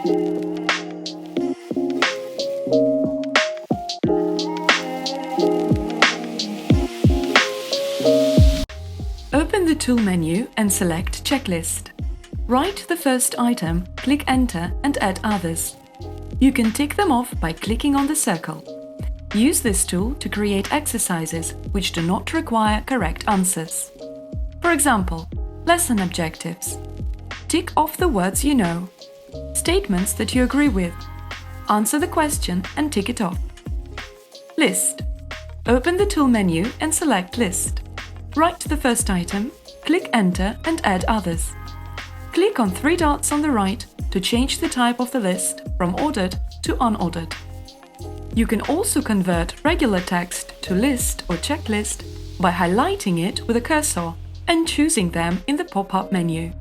Open the Tool menu and select Checklist. Write the first item, click Enter and add others. You can tick them off by clicking on the circle. Use this tool to create exercises which do not require correct answers. For example, lesson objectives. Tick off the words you know. Statements that you agree with. Answer the question and tick it off. List. Open the Tool menu and select List. Write the first item, click Enter and add others. Click on 3 dots on the right to change the type of the list from ordered to unordered. You can also convert regular text to list or checklist by highlighting it with a cursor and choosing them in the pop-up menu.